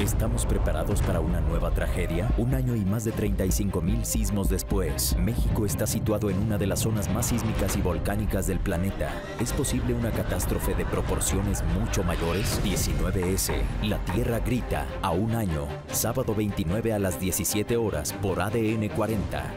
¿Estamos preparados para una nueva tragedia? Un año y más de 35,000 sismos después, México está situado en una de las zonas más sísmicas y volcánicas del planeta. ¿Es posible una catástrofe de proporciones mucho mayores? 19S. La Tierra grita. A un año. Sábado 29 a las 17 horas por ADN 40.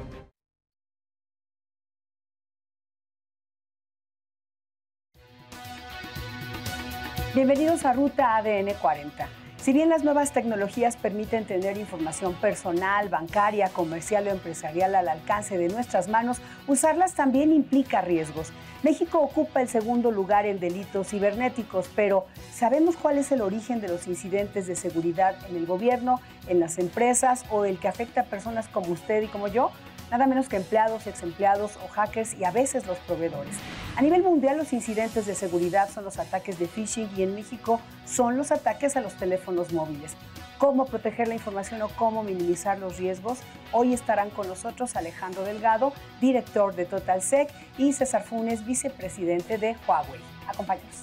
Bienvenidos a Ruta ADN 40. Si bien las nuevas tecnologías permiten tener información personal, bancaria, comercial o empresarial al alcance de nuestras manos, usarlas también implica riesgos. México ocupa el segundo lugar en delitos cibernéticos, pero ¿sabemos cuál es el origen de los incidentes de seguridad en el gobierno, en las empresas o el que afecta a personas como usted y como yo? Nada menos que empleados, exempleados o hackers y a veces los proveedores. A nivel mundial, los incidentes de seguridad son los ataques de phishing y en México son los ataques a los teléfonos móviles. ¿Cómo proteger la información o cómo minimizar los riesgos? Hoy estarán con nosotros Alejandro Delgado, director de TotalSec, y César Funes, vicepresidente de Huawei. Acompáñanos.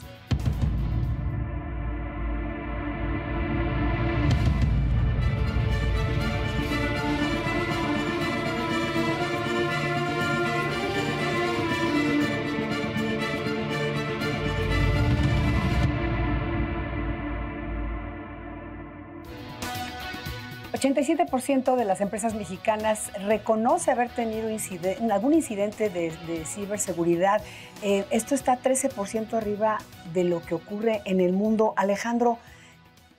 El 87% de las empresas mexicanas reconoce haber tenido algún incidente de ciberseguridad. Esto está 13% arriba de lo que ocurre en el mundo. Alejandro,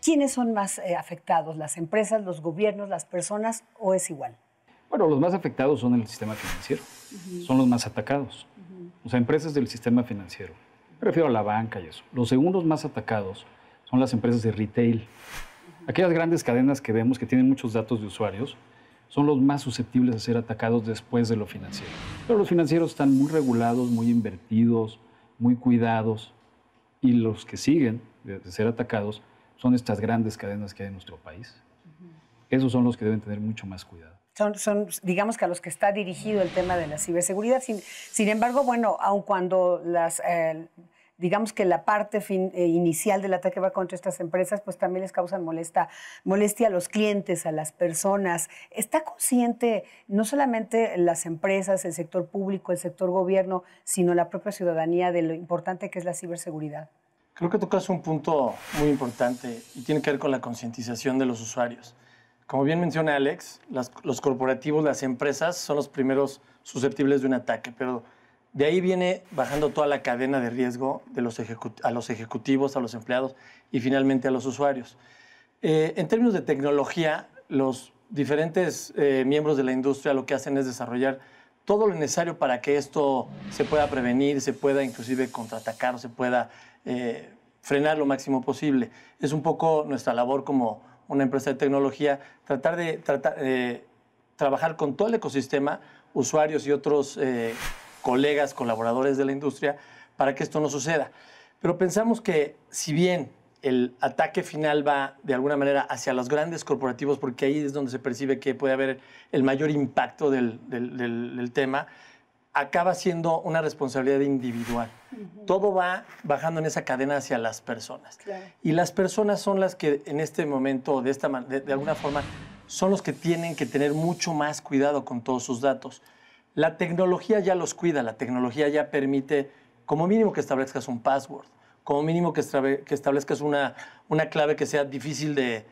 ¿quiénes son más afectados? ¿Las empresas, los gobiernos, las personas o es igual? Bueno, los más afectados son el sistema financiero. Son los más atacados. O sea, empresas del sistema financiero. Me refiero a la banca y eso. Los segundos más atacados son las empresas de retail. Aquellas grandes cadenas que vemos que tienen muchos datos de usuarios son los más susceptibles de ser atacados después de lo financiero. Pero los financieros están muy regulados, muy invertidos, muy cuidados y los que siguen de ser atacados son estas grandes cadenas que hay en nuestro país. Esos son los que deben tener mucho más cuidado. Son, digamos que a los que está dirigido el tema de la ciberseguridad. Sin embargo, bueno, aun cuando digamos que la parte inicial del ataque va contra estas empresas, pues también les causan molestia a los clientes, a las personas. ¿Está consciente no solamente las empresas, el sector público, el sector gobierno, sino la propia ciudadanía de lo importante que es la ciberseguridad? Creo que tocas un punto muy importante y tiene que ver con la concientización de los usuarios. Como bien menciona Alex, los corporativos, las empresas son los primeros susceptibles de un ataque, pero de ahí viene bajando toda la cadena de riesgo de a los ejecutivos, a los empleados y finalmente a los usuarios. En términos de tecnología, los diferentes miembros de la industria lo que hacen es desarrollar todo lo necesario para que esto se pueda prevenir, se pueda inclusive contraatacar o se pueda frenar lo máximo posible. Es un poco nuestra labor como una empresa de tecnología, tratar de trabajar con todo el ecosistema, usuarios y otros colegas, colaboradores de la industria, para que esto no suceda. Pero pensamos que si bien el ataque final va de alguna manera hacia los grandes corporativos, porque ahí es donde se percibe que puede haber el mayor impacto del tema, acaba siendo una responsabilidad individual. Todo va bajando en esa cadena hacia las personas. Claro. Y las personas son las que en este momento, de alguna forma, son los que tienen que tener mucho más cuidado con todos sus datos. La tecnología ya los cuida, la tecnología ya permite, como mínimo, que establezcas un password, como mínimo que establezcas una clave que sea difícil de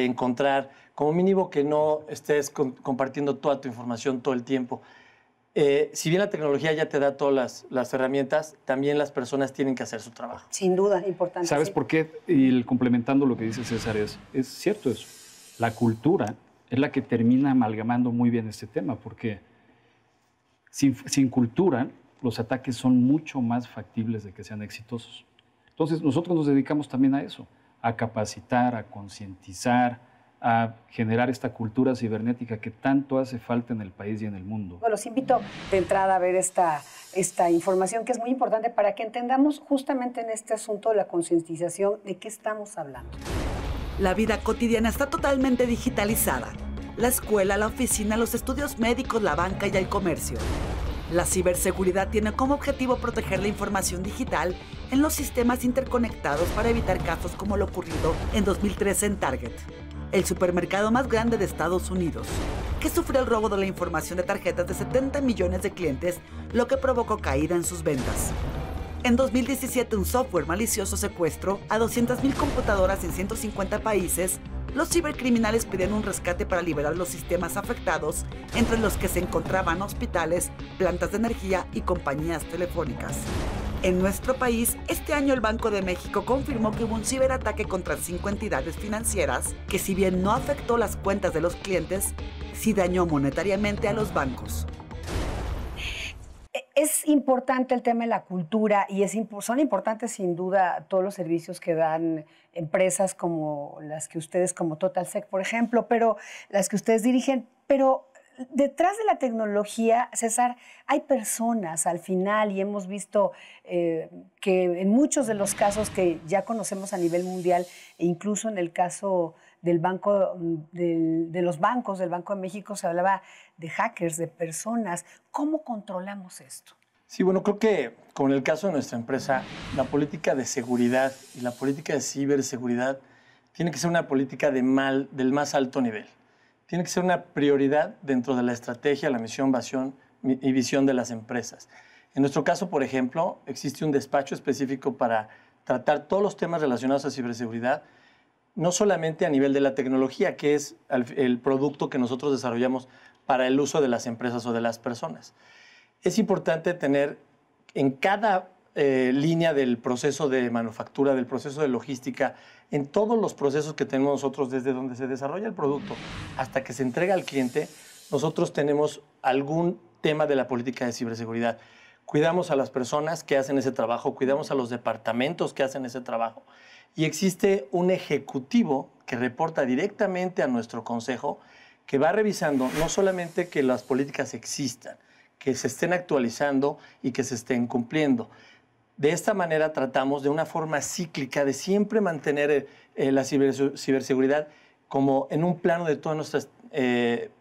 encontrar, como mínimo que no estés compartiendo toda tu información todo el tiempo. Si bien la tecnología ya te da todas las herramientas, también las personas tienen que hacer su trabajo. Sin duda, importante. ¿Sabes por qué? Y complementando lo que dice César, es cierto eso. La cultura es la que termina amalgamando muy bien este tema, porque sin cultura, los ataques son mucho más factibles de que sean exitosos. Entonces, nosotros nos dedicamos también a eso, a capacitar, a concientizar, a generar esta cultura cibernética que tanto hace falta en el país y en el mundo. Bueno, los invito de entrada a ver esta información que es muy importante para que entendamos justamente en este asunto de la concientización de qué estamos hablando. La vida cotidiana está totalmente digitalizada. La escuela, la oficina, los estudios médicos, la banca y el comercio. La ciberseguridad tiene como objetivo proteger la información digital en los sistemas interconectados para evitar casos como lo ocurrido en 2013 en Target, el supermercado más grande de Estados Unidos, que sufrió el robo de la información de tarjetas de 70 millones de clientes, lo que provocó caída en sus ventas. En 2017, un software malicioso secuestró a 200,000 computadoras en 150 países. Los cibercriminales pedían un rescate para liberar los sistemas afectados, entre los que se encontraban hospitales, plantas de energía y compañías telefónicas. En nuestro país, este año el Banco de México confirmó que hubo un ciberataque contra 5 entidades financieras que, si bien no afectó las cuentas de los clientes, sí dañó monetariamente a los bancos. Es importante el tema de la cultura y son importantes sin duda todos los servicios que dan empresas como las que ustedes, como TotalSec, por ejemplo, pero las que ustedes dirigen. Pero detrás de la tecnología, César, hay personas al final y hemos visto que en muchos de los casos que ya conocemos a nivel mundial e incluso en el caso del banco, de los bancos, del Banco de México, se hablaba de hackers, de personas. ¿Cómo controlamos esto? Sí, bueno, creo que como en el caso de nuestra empresa, la política de seguridad y la política de ciberseguridad tiene que ser una política del más alto nivel. Tiene que ser una prioridad dentro de la estrategia, la misión, y visión de las empresas. En nuestro caso, por ejemplo, existe un despacho específico para tratar todos los temas relacionados a ciberseguridad, no solamente a nivel de la tecnología, que es el producto que nosotros desarrollamos para el uso de las empresas o de las personas. Es importante tener en cada línea del proceso de manufactura, del proceso de logística, en todos los procesos que tenemos nosotros, desde donde se desarrolla el producto hasta que se entrega al cliente, nosotros tenemos algún tema de la política de ciberseguridad. Cuidamos a las personas que hacen ese trabajo, cuidamos a los departamentos que hacen ese trabajo. Y existe un ejecutivo que reporta directamente a nuestro consejo, que va revisando no solamente que las políticas existan, que se estén actualizando y que se estén cumpliendo. De esta manera tratamos de una forma cíclica de siempre mantener la ciberseguridad como en un plano de todos nuestros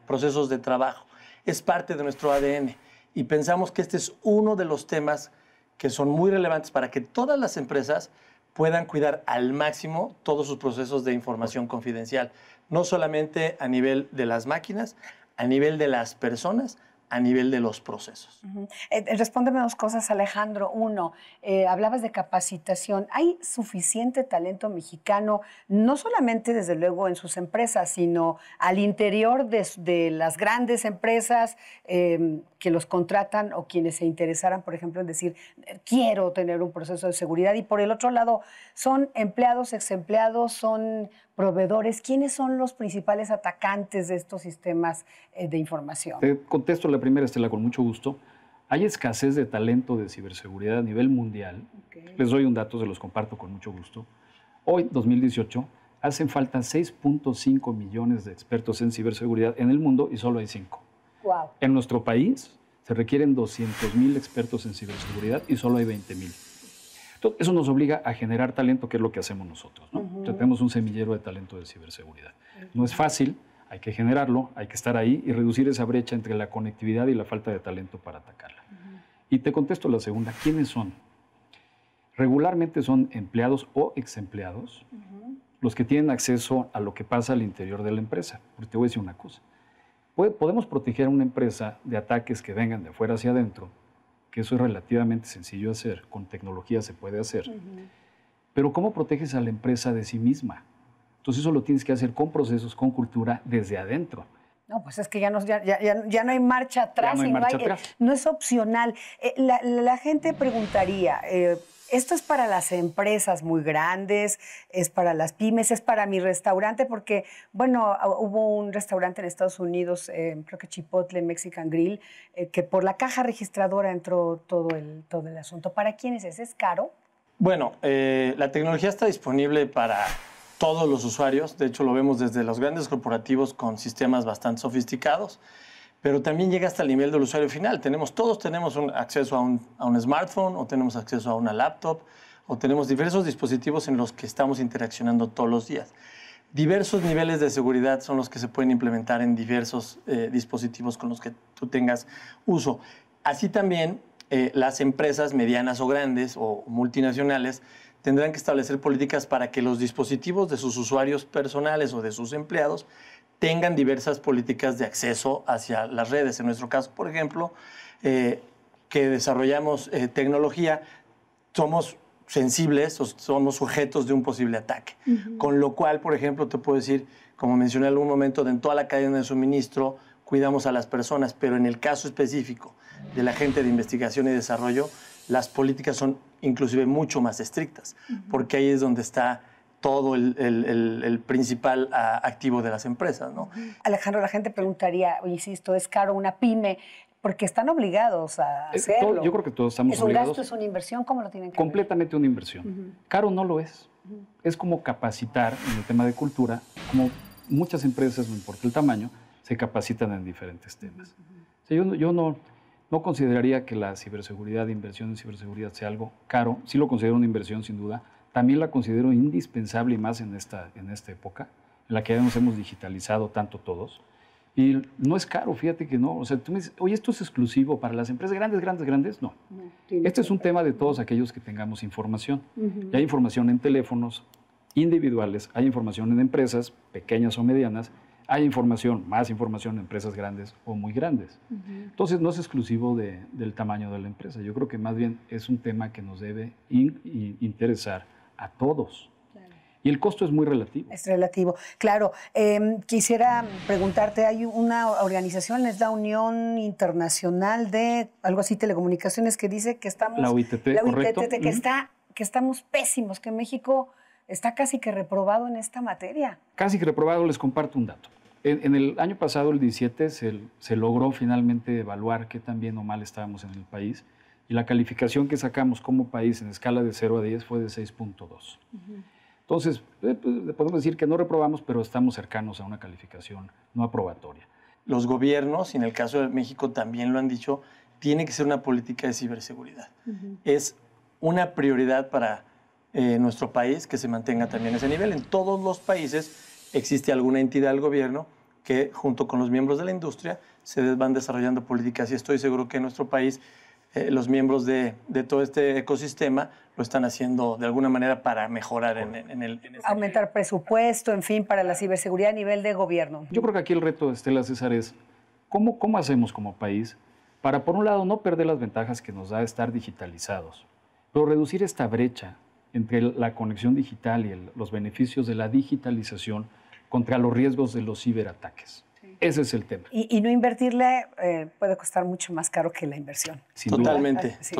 procesos de trabajo. Es parte de nuestro ADN y pensamos que este es uno de los temas que son muy relevantes para que todas las empresas puedan cuidar al máximo todos sus procesos de información confidencial, no solamente a nivel de las máquinas, a nivel de las personas, a nivel de los procesos. Respóndeme dos cosas, Alejandro. Uno, hablabas de capacitación. ¿Hay suficiente talento mexicano, no solamente desde luego en sus empresas, sino al interior de las grandes empresas que los contratan o quienes se interesaran, por ejemplo, en decir, quiero tener un proceso de seguridad? Y por el otro lado, ¿son empleados, exempleados, son proveedores? ¿Quiénes son los principales atacantes de estos sistemas de información? Te contesto la primera, Estela, con mucho gusto. Hay escasez de talento de ciberseguridad a nivel mundial. Okay. Les doy un dato, se los comparto con mucho gusto. Hoy, 2018, hacen falta 6.5 millones de expertos en ciberseguridad en el mundo y solo hay 5. Wow. En nuestro país se requieren 200,000 expertos en ciberseguridad y solo hay 20,000. Entonces, eso nos obliga a generar talento, que es lo que hacemos nosotros, ¿no? Tenemos un semillero de talento de ciberseguridad. No es fácil, hay que generarlo, hay que estar ahí y reducir esa brecha entre la conectividad y la falta de talento para atacarla. Y te contesto la segunda, ¿quiénes son? Regularmente son empleados o exempleados los que tienen acceso a lo que pasa al interior de la empresa. Porque te voy a decir una cosa, podemos proteger a una empresa de ataques que vengan de afuera hacia adentro, que eso es relativamente sencillo de hacer, con tecnología se puede hacer. Pero ¿cómo proteges a la empresa de sí misma? Entonces eso lo tienes que hacer con procesos, con cultura, desde adentro. No, pues es que ya no hay marcha atrás. No es opcional. La gente preguntaría, ¿esto es para las empresas muy grandes? ¿Es para las pymes? ¿Es para mi restaurante? Porque, bueno, hubo un restaurante en Estados Unidos, creo que Chipotle Mexican Grill, que por la caja registradora entró todo el asunto. ¿Para quiénes es? ¿Es caro? Bueno, la tecnología está disponible para todos los usuarios. De hecho, lo vemos desde los grandes corporativos con sistemas bastante sofisticados, pero también llega hasta el nivel del usuario final. Todos tenemos acceso a un smartphone, o tenemos acceso a una laptop, o tenemos diversos dispositivos en los que estamos interaccionando todos los días. Diversos niveles de seguridad son los que se pueden implementar en diversos dispositivos con los que tú tengas uso. Así también las empresas medianas o grandes o multinacionales tendrán que establecer políticas para que los dispositivos de sus usuarios personales o de sus empleados tengan diversas políticas de acceso hacia las redes. En nuestro caso, por ejemplo, que desarrollamos tecnología, somos sensibles o somos sujetos de un posible ataque. Con lo cual, por ejemplo, te puedo decir, como mencioné en algún momento, en toda la cadena de suministro cuidamos a las personas, pero en el caso específico de la gente de investigación y desarrollo, las políticas son inclusive mucho más estrictas, porque ahí es donde está todo el principal activo de las empresas, ¿no? Alejandro, la gente preguntaría, insisto, ¿es caro una pyme? Porque están obligados a hacerlo. Yo creo que todos estamos obligados. ¿Es un gasto, es una inversión? ¿Cómo lo tienen que Completamente una inversión. Caro no lo es. Es como capacitar en el tema de cultura, como muchas empresas, no importa el tamaño, se capacitan en diferentes temas. O sea, yo no consideraría que la ciberseguridad, inversión en ciberseguridad sea algo caro. Sí lo considero una inversión, sin duda. También la considero indispensable, y más en esta época, en la que ya nos hemos digitalizado tanto todos. Y no es caro, fíjate que no. O sea, tú me dices, oye, ¿esto es exclusivo para las empresas grandes? No. Este es un tema de todos aquellos que tengamos información. Y hay información en teléfonos individuales, hay información en empresas pequeñas o medianas, hay más información en empresas grandes o muy grandes. Entonces, no es exclusivo del tamaño de la empresa. Yo creo que más bien es un tema que nos debe interesar a todos. Y el costo es muy relativo. Es relativo, claro. Quisiera preguntarte, hay una organización, es la Unión Internacional de, algo así, Telecomunicaciones, que dice que estamos... La UITT, correcto. Que estamos pésimos, que México está casi que reprobado en esta materia. Casi que reprobado. Les comparto un dato. En el año pasado, el 17, se logró finalmente evaluar qué tan bien o mal estábamos en el país, y la calificación que sacamos como país en escala de 0 a 10 fue de 6.2. Entonces, podemos decir que no reprobamos, pero estamos cercanos a una calificación no aprobatoria. Los gobiernos, y en el caso de México también lo han dicho, tiene que ser una política de ciberseguridad. Es una prioridad para nuestro país que se mantenga también ese nivel. En todos los países existe alguna entidad del gobierno que, junto con los miembros de la industria, se van desarrollando políticas, y estoy seguro que en nuestro país los miembros de todo este ecosistema lo están haciendo de alguna manera para mejorar en ese aumentar nivel. Presupuesto, en fin, para la ciberseguridad a nivel de gobierno. Yo creo que aquí el reto, Estela, César, es ¿cómo hacemos como país para, por un lado, no perder las ventajas que nos da estar digitalizados, pero reducir esta brecha entre la conexión digital y los beneficios de la digitalización contra los riesgos de los ciberataques? Ese es el tema. Y no invertirle puede costar mucho más caro que la inversión. Totalmente. Eso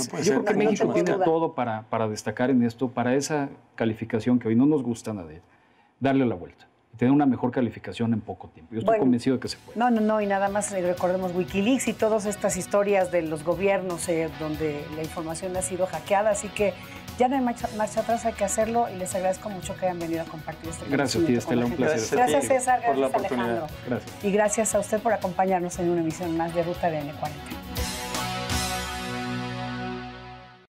puede ser. Yo creo que México tiene todo para destacar en esto, para esa calificación que hoy no nos gusta a nadie, darle la vuelta y tener una mejor calificación en poco tiempo. Yo estoy convencido de que se puede. No, y nada más recordemos Wikileaks y todas estas historias de los gobiernos donde la información ha sido hackeada, así que ya no hay marcha atrás, hay que hacerlo, y les agradezco mucho que hayan venido a compartir este Gracias a ti, Estela, un placer. Gracias, César, gracias, Alejandro. Gracias. Y gracias a usted por acompañarnos en una emisión más de Ruta ADN 40.